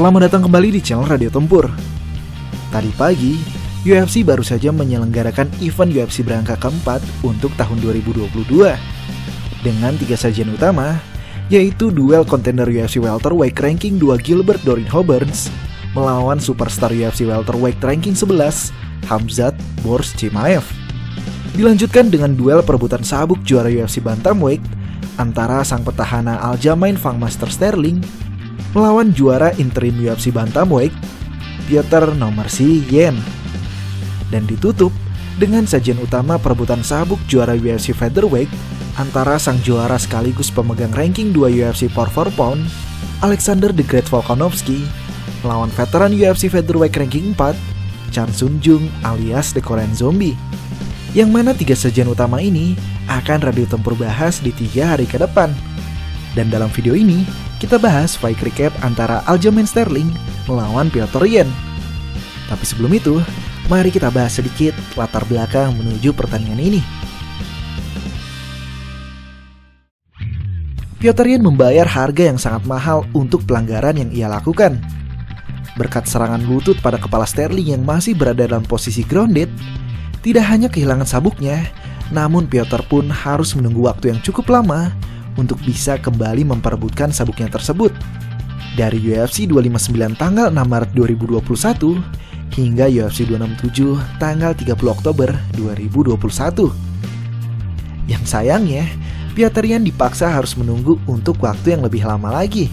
Selamat datang kembali di channel Radio Tempur. Tadi pagi, UFC baru saja menyelenggarakan event UFC berangka keempat untuk tahun 2022 dengan 3 sajian utama, yaitu duel kontender UFC welterweight ranking 2 Gilbert Durinho Burns melawan superstar UFC welterweight ranking 11 Khamzat Borz Chimaev. Dilanjutkan dengan duel perebutan sabuk juara UFC bantamweight antara sang petahana Aljamain Fangmaster Sterling melawan juara interim UFC bantamweight Piotr Nomercy Yen. Dan ditutup dengan sajian utama perebutan sabuk juara UFC featherweight antara sang juara sekaligus pemegang ranking 2 UFC Power 4 Pound Alexander the Great Volkanovski melawan veteran UFC featherweight ranking 4 Chan Sung Jung alias The Korean Zombie. Yang mana 3 sajian utama ini akan Radio Tempur bahas di 3 hari ke depan. Dan dalam video ini, kita bahas fight recap antara Aljamain Sterling melawan Piotr Yan. Tapi sebelum itu, mari kita bahas sedikit latar belakang menuju pertandingan ini. Piotr Yan membayar harga yang sangat mahal untuk pelanggaran yang ia lakukan. Berkat serangan lutut pada kepala Sterling yang masih berada dalam posisi grounded, tidak hanya kehilangan sabuknya, namun Piotr pun harus menunggu waktu yang cukup lama untuk bisa kembali memperebutkan sabuknya tersebut. Dari UFC 259 tanggal 6 Maret 2021 hingga UFC 267 tanggal 30 Oktober 2021. Yang sayangnya, Piotr Yan dipaksa harus menunggu untuk waktu yang lebih lama lagi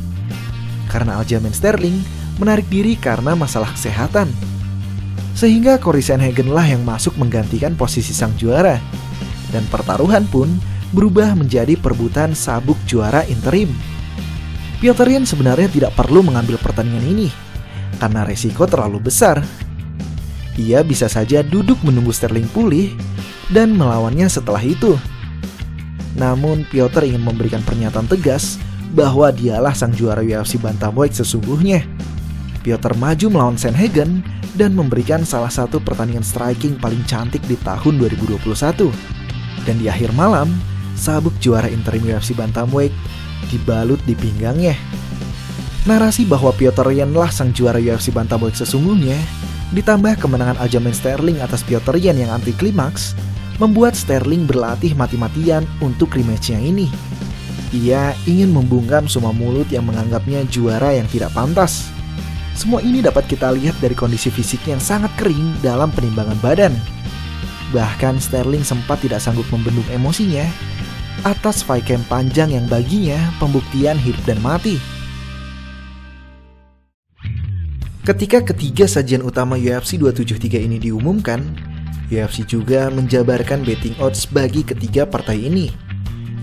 karena Aljamain Sterling menarik diri karena masalah kesehatan. Sehingga Cory Sandhagen lah yang masuk menggantikan posisi sang juara. Dan pertaruhan pun berubah menjadi perebutan sabuk juara interim. Piotr Yan sebenarnya tidak perlu mengambil pertandingan ini karena resiko terlalu besar. Ia bisa saja duduk menunggu Sterling pulih dan melawannya setelah itu. Namun Piotr ingin memberikan pernyataan tegas bahwa dialah sang juara UFC bantamweight sesungguhnya. Piotr maju melawan Sandhagen dan memberikan salah satu pertandingan striking paling cantik di tahun 2021. Dan di akhir malam, sabuk juara interim UFC bantamweight dibalut di pinggangnya. Narasi bahwa Piotr Yan lah sang juara UFC bantamweight sesungguhnya, ditambah kemenangan Aljamain Sterling atas Piotr Yan yang anti klimaks, membuat Sterling berlatih mati-matian untuk rematch-nya ini. Ia ingin membungkam semua mulut yang menganggapnya juara yang tidak pantas. Semua ini dapat kita lihat dari kondisi fisiknya yang sangat kering dalam penimbangan badan. Bahkan Sterling sempat tidak sanggup membendung emosinya atas fight camp panjang yang baginya pembuktian hidup dan mati. Ketika ketiga sajian utama UFC 273 ini diumumkan, UFC juga menjabarkan betting odds bagi ketiga partai ini,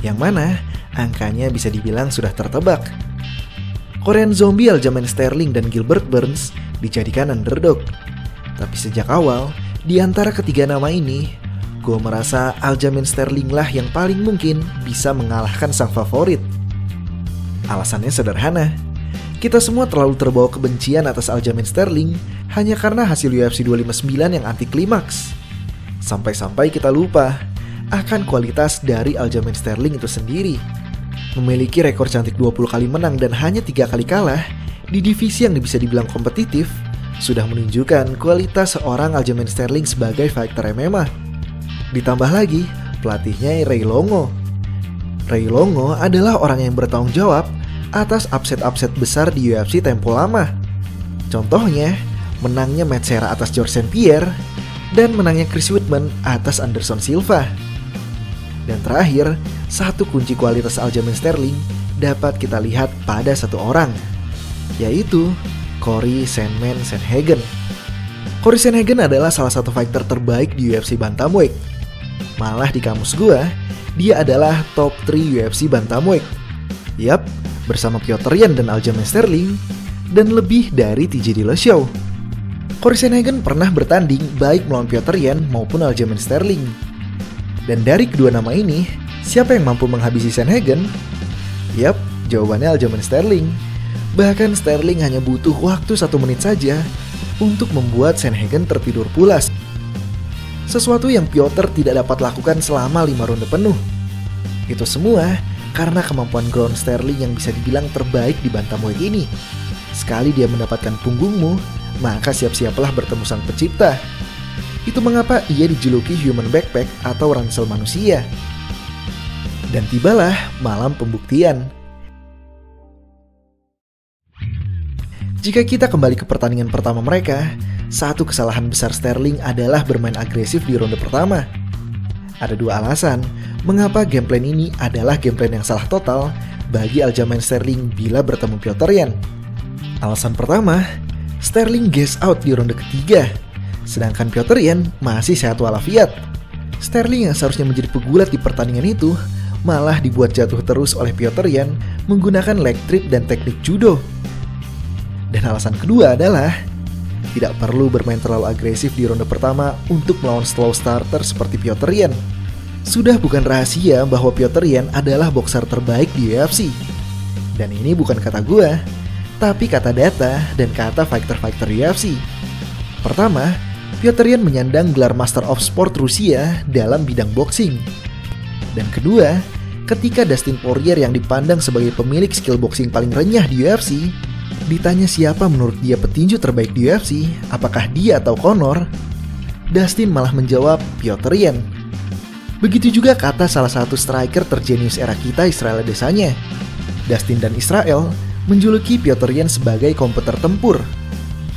yang mana angkanya bisa dibilang sudah tertebak. Korean Zombie Aljamain Sterling dan Gilbert Burns dijadikan underdog. Tapi sejak awal, di antara ketiga nama ini, gue merasa Aljamain Sterling lah yang paling mungkin bisa mengalahkan sang favorit. Alasannya sederhana, kita semua terlalu terbawa kebencian atas Aljamain Sterling hanya karena hasil UFC 259 yang anti klimaks. Sampai-sampai kita lupa akan kualitas dari Aljamain Sterling itu sendiri. Memiliki rekor cantik 20 kali menang dan hanya 3 kali kalah di divisi yang bisa dibilang kompetitif, sudah menunjukkan kualitas seorang Aljamain Sterling sebagai fighter MMA. Ditambah lagi, pelatihnya Ray Longo. Ray Longo adalah orang yang bertanggung jawab atas upset-upset besar di UFC tempo lama. Contohnya, menangnya Matt Serra atas George St. Pierre dan menangnya Chris Weidman atas Anderson Silva. Dan terakhir, satu kunci kualitas Aljamain Sterling dapat kita lihat pada satu orang, yaitu Cory Sandman Sandhagen. Cory Sandhagen adalah salah satu fighter terbaik di UFC Bantamweight. Malah di kamus gua, dia adalah top 3 UFC Bantamweight. Yap, bersama Petr Yan dan Aljamain Sterling, dan lebih dari TJ Dillashaw. Cory Sandhagen pernah bertanding baik melawan Petr Yan maupun Aljamain Sterling. Dan dari kedua nama ini, siapa yang mampu menghabisi Sandhagen? Yap, jawabannya Aljamain Sterling. Bahkan Sterling hanya butuh waktu 1 menit saja untuk membuat Sandhagen tertidur pulas. Sesuatu yang Petr tidak dapat lakukan selama 5 ronde penuh. Itu semua karena kemampuan ground Sterling yang bisa dibilang terbaik di bantamweight ini. Sekali dia mendapatkan punggungmu, maka siap-siaplah bertemu sang pencipta. Itu mengapa ia dijuluki Human Backpack atau ransel manusia. Dan tibalah malam pembuktian. Jika kita kembali ke pertandingan pertama mereka, satu kesalahan besar Sterling adalah bermain agresif di ronde pertama. Ada 2 alasan mengapa game plan ini adalah game plan yang salah total bagi Aljamain Sterling bila bertemu Petr Yan. Alasan pertama, Sterling gas out di ronde ketiga, sedangkan Petr Yan masih sehat walafiat. Sterling yang seharusnya menjadi pegulat di pertandingan itu malah dibuat jatuh terus oleh Petr Yan menggunakan leg trip dan teknik judo. Dan alasan kedua adalah tidak perlu bermain terlalu agresif di ronde pertama untuk melawan slow starter seperti Petr Yan. Sudah bukan rahasia bahwa Petr Yan adalah boxer terbaik di UFC. Dan ini bukan kata gua, tapi kata data dan kata fighter-fighter UFC. Pertama, Petr Yan menyandang gelar Master of Sport Rusia dalam bidang boxing. Dan kedua, ketika Dustin Poirier yang dipandang sebagai pemilik skill boxing paling renyah di UFC, ditanya siapa menurut dia petinju terbaik di UFC, apakah dia atau Conor, Dustin malah menjawab Petr Yan. Begitu juga kata salah satu striker terjenius era kita, Israel Adesanya. Dustin dan Israel menjuluki Petr Yan sebagai komputer tempur.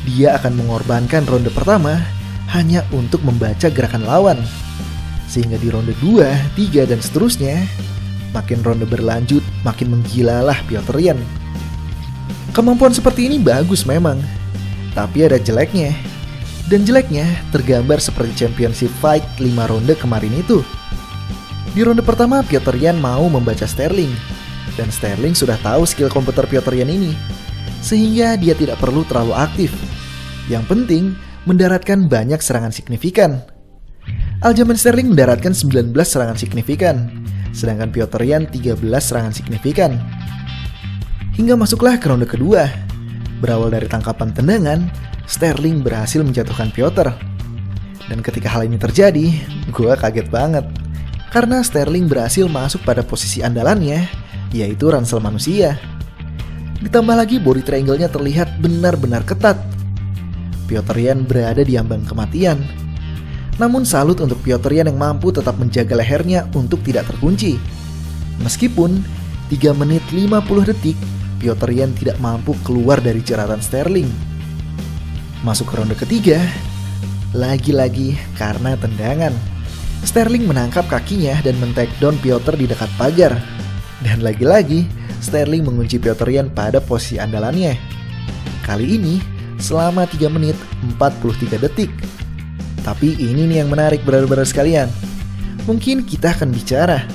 Dia akan mengorbankan ronde pertama hanya untuk membaca gerakan lawan. Sehingga di ronde 2, 3, dan seterusnya, makin ronde berlanjut, makin menggilalah Petr Yan. Kemampuan seperti ini bagus memang, tapi ada jeleknya. Dan jeleknya tergambar seperti championship fight 5 ronde kemarin itu. Di ronde pertama Petr Yan mau membaca Sterling, dan Sterling sudah tahu skill komputer Petr Yan ini, sehingga dia tidak perlu terlalu aktif. Yang penting, mendaratkan banyak serangan signifikan. Aljamain Sterling mendaratkan 19 serangan signifikan, sedangkan Petr Yan 13 serangan signifikan. Hingga masuklah ke ronde kedua. Berawal dari tangkapan tendangan, Sterling berhasil menjatuhkan Petr. Dan ketika hal ini terjadi, gue kaget banget. Karena Sterling berhasil masuk pada posisi andalannya, yaitu ransel manusia. Ditambah lagi body triangle-nya terlihat benar-benar ketat. Petr Yan berada di ambang kematian. Namun salut untuk Petr Yan yang mampu tetap menjaga lehernya untuk tidak terkunci. Meskipun 3 menit 50 detik, Petr Yan tidak mampu keluar dari jeratan Sterling. Masuk ke ronde ketiga, lagi-lagi karena tendangan. Sterling menangkap kakinya dan men-takedown Petr di dekat pagar. Dan lagi-lagi, Sterling mengunci Petr Yan pada posisi andalannya. Kali ini, selama 3 menit 43 detik. Tapi ini nih yang menarik brother-brother sekalian. Mungkin kita akan bicara,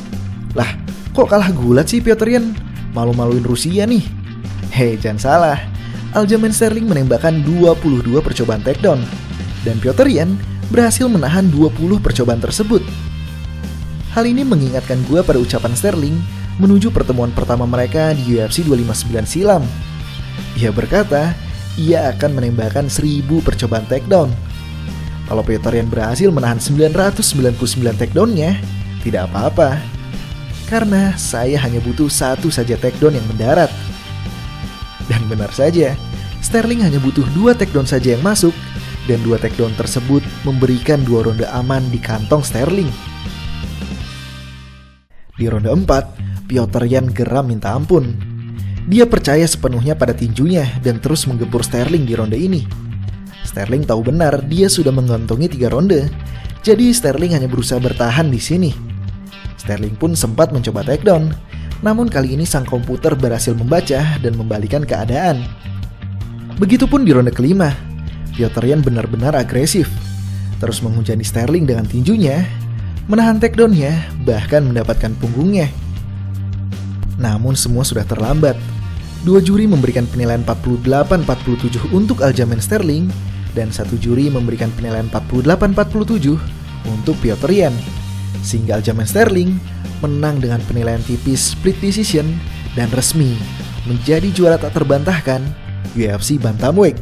lah kok kalah gulat sih Petr Yan? Malu-maluin Rusia nih. Hei, jangan salah. Aljamain Sterling menembakkan 22 percobaan takedown, dan Petr Yan berhasil menahan 20 percobaan tersebut. Hal ini mengingatkan gue pada ucapan Sterling menuju pertemuan pertama mereka di UFC 259 silam. Ia berkata, ia akan menembakkan 1000 percobaan takedown. Kalau Petr Yan berhasil menahan 999 takedown-nya, tidak apa-apa. Karena saya hanya butuh 1 saja takedown yang mendarat. Dan benar saja, Sterling hanya butuh 2 takedown saja yang masuk, dan 2 takedown tersebut memberikan 2 ronde aman di kantong Sterling. Di ronde 4, Petr Yan geram minta ampun. Dia percaya sepenuhnya pada tinjunya dan terus menggempur Sterling di ronde ini. Sterling tahu benar dia sudah mengantongi 3 ronde, jadi Sterling hanya berusaha bertahan di sini. Sterling pun sempat mencoba takedown, namun kali ini sang komputer berhasil membaca dan membalikan keadaan. Begitupun di ronde kelima, Petr Yan benar-benar agresif, terus menghujani Sterling dengan tinjunya, menahan takedownnya, bahkan mendapatkan punggungnya. Namun semua sudah terlambat. Dua juri memberikan penilaian 48-47 untuk Aljamain Sterling, dan satu juri memberikan penilaian 48-47 untuk Petr Yan, sehingga Aljamain Sterling menang dengan penilaian tipis split decision dan resmi menjadi juara tak terbantahkan UFC Bantamweight.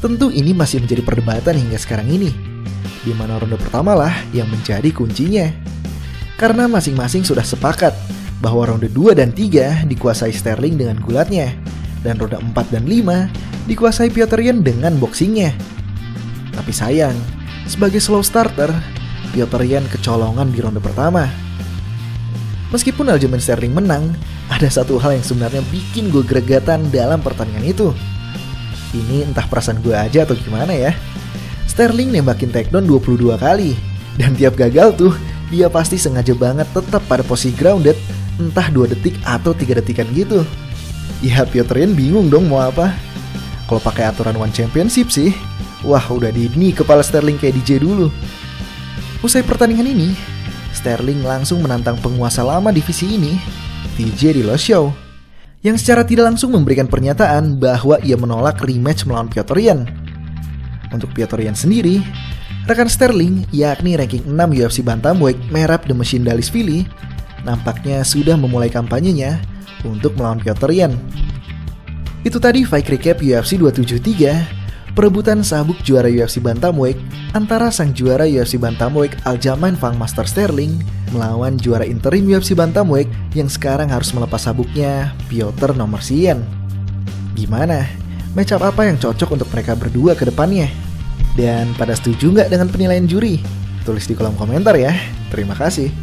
Tentu ini masih menjadi perdebatan hingga sekarang ini, di mana ronde pertama lah yang menjadi kuncinya. Karena masing-masing sudah sepakat bahwa ronde 2 dan 3 dikuasai Sterling dengan gulatnya, dan ronde 4 dan 5 dikuasai Petr Yan dengan boxingnya. Tapi sayang, sebagai slow starter, Petr Yan kecolongan di ronde pertama. Meskipun Aljamain Sterling menang, ada satu hal yang sebenarnya bikin gue gregetan dalam pertandingan itu. Ini entah perasaan gue aja atau gimana ya. Sterling nembakin takedown 22 kali, dan tiap gagal tuh, dia pasti sengaja banget tetap pada posisi grounded, entah 2 detik atau 3 detikan gitu. Ya Petr Yan bingung dong mau apa. Kalau pakai aturan One Championship sih, wah udah dini kepala Sterling kayak DJ dulu. Usai pertandingan ini, Sterling langsung menantang penguasa lama divisi ini, TJ Dillashaw, yang secara tidak langsung memberikan pernyataan bahwa ia menolak rematch melawan Petr Yan. Untuk Petr Yan sendiri, rekan Sterling, yakni ranking 6 UFC Bantamweight Merab The Machine Dvalishvili, nampaknya sudah memulai kampanyenya untuk melawan Petr Yan. Itu tadi fight recap UFC 273, perebutan sabuk juara UFC Bantamweight antara sang juara UFC Bantamweight Aljamain Fangmaster Sterling melawan juara interim UFC Bantamweight yang sekarang harus melepas sabuknya, Petr Normossian. Gimana? Matchup apa yang cocok untuk mereka berdua ke depannya? Dan pada setuju nggak dengan penilaian juri? Tulis di kolom komentar ya. Terima kasih.